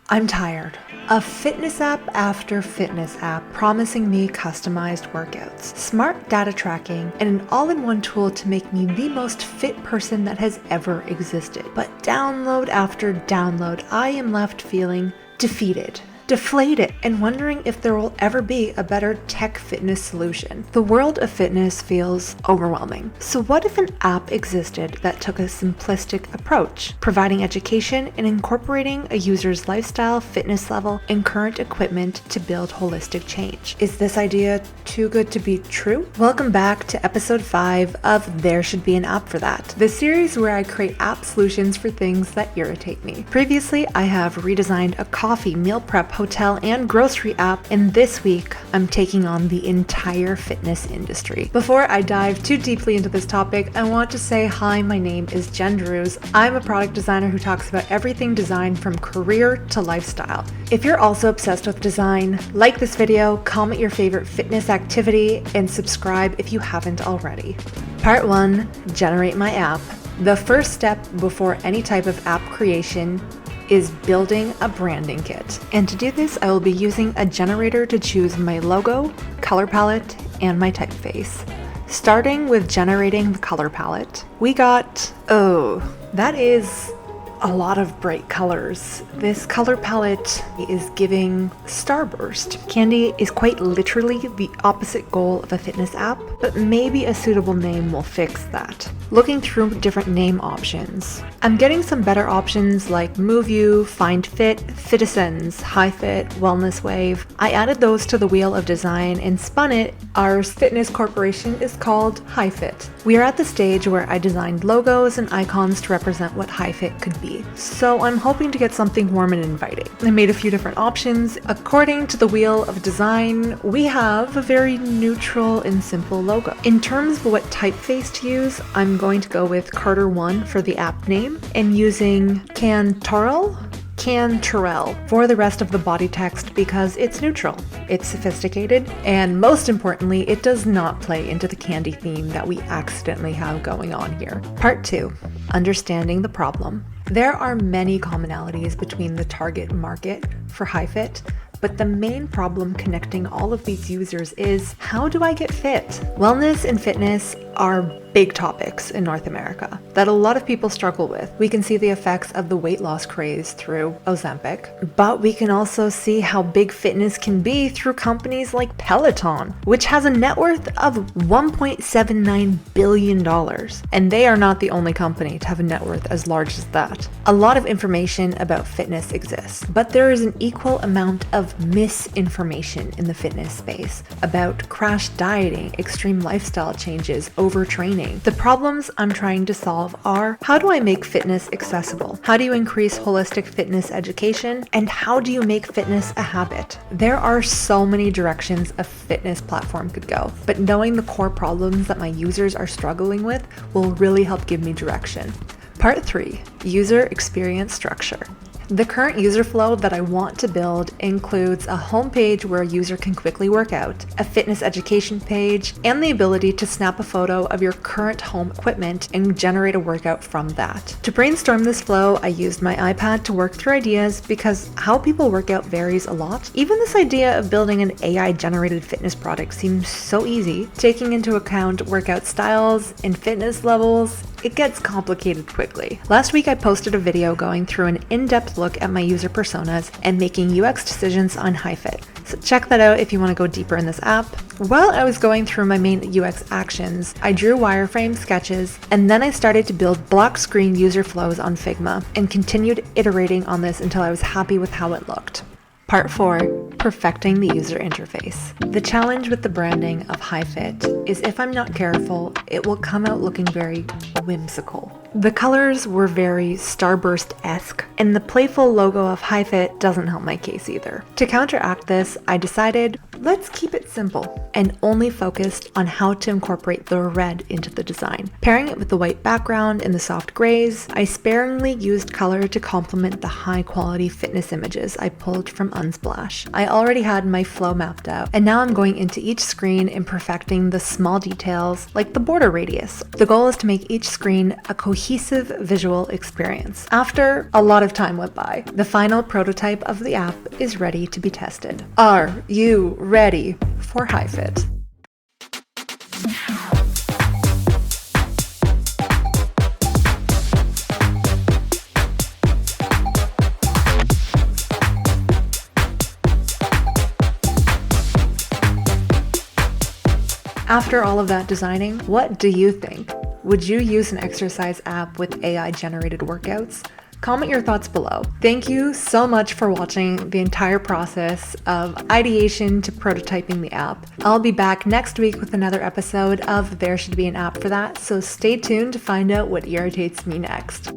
I'm tired of fitness app after fitness app promising me customized workouts, smart data tracking, and an all-in-one tool to make me the most fit person that has ever existed. But download after download, I am left feeling defeated, deflated, and wondering if there will ever be a better tech fitness solution. The world of fitness feels overwhelming. So what if an app existed that took a simplistic approach, providing education and incorporating a user's lifestyle, fitness level, and current equipment to build holistic change? Is this idea too good to be true? Welcome back to episode 5 of There Should Be an App for That, the series where I create app solutions for things that irritate me. Previously, I have redesigned a coffee, meal prep, hotel, and grocery app, and this week I'm taking on the entire fitness industry. Before I dive too deeply into this topic, I want to say hi, my name is Jen Drews. I'm a product designer who talks about everything design from career to lifestyle. If you're also obsessed with design, like this video, comment your favorite fitness activity, and subscribe if you haven't already. Part 1, generate my app. The first step before any type of app creation is building a branding kit. And to do this, I will be using a generator to choose my logo, color palette, and my typeface. Starting with generating the color palette, we got, that is a lot of bright colors. This color palette is giving starburst. Candy is quite literally the opposite goal of a fitness app, but maybe a suitable name will fix that. Looking through different name options, I'm getting some better options like MoveU, FindFit, Fittisons, Hyfitt, Wellness Wave. I added those to the wheel of design and spun it. Our fitness corporation is called Hyfitt. We are at the stage where I designed logos and icons to represent what Hyfitt could be. So I'm hoping to get something warm and inviting. I made a few different options. According to the wheel of design, we have a very neutral and simple logo. In terms of what typeface to use, I'm going to go with Carter 1 for the app name and using Cantorell for the rest of the body text because it's neutral, it's sophisticated, and most importantly, it does not play into the candy theme that we accidentally have going on here. Part 2, understanding the problem. There are many commonalities between the target market for Hyfitt, but the main problem connecting all of these users is, how do I get fit? Wellness and fitness are big topics in North America that a lot of people struggle with. We can see the effects of the weight loss craze through Ozempic, but we can also see how big fitness can be through companies like Peloton, which has a net worth of $1.79 billion. And they are not the only company to have a net worth as large as that. A lot of information about fitness exists, but there is an equal amount of misinformation in the fitness space about crash dieting, extreme lifestyle changes, overtraining. The problems I'm trying to solve are, how do I make fitness accessible? How do you increase holistic fitness education? And how do you make fitness a habit? There are so many directions a fitness platform could go, but knowing the core problems that my users are struggling with will really help give me direction. Part 3, user experience structure. The current user flow that I want to build includes a homepage where a user can quickly work out, a fitness education page, and the ability to snap a photo of your current home equipment and generate a workout from that. To brainstorm this flow, I used my iPad to work through ideas because how people work out varies a lot. Even this idea of building an AI-generated fitness product seems so easy. Taking into account workout styles and fitness levels, it gets complicated quickly. Last week I posted a video going through an in-depth look at my user personas and making UX decisions on Hyfitt. So check that out if you want to go deeper in this app. While I was going through my main UX actions, I drew wireframe sketches, and then I started to build block screen user flows on Figma and continued iterating on this until I was happy with how it looked. Part 4, perfecting the user interface. The challenge with the branding of Hyfitt is if I'm not careful, it will come out looking very whimsical. The colors were very starburst-esque, and the playful logo of Hyfitt doesn't help my case either. To counteract this, I decided Let's keep it simple and only focused on how to incorporate the red into the design. Pairing it with the white background and the soft grays, I sparingly used color to complement the high quality fitness images I pulled from Unsplash. I already had my flow mapped out, and now I'm going into each screen and perfecting the small details like the border radius. The goal is to make each screen a cohesive visual experience. After a lot of time went by, the final prototype of the app is ready to be tested. Are you ready for Hyfitt? After all of that designing, what do you think? Would you use an exercise app with AI-generated workouts? Comment your thoughts below. Thank you so much for watching the entire process of ideation to prototyping the app. I'll be back next week with another episode of There Should Be an App for That, so stay tuned to find out what irritates me next.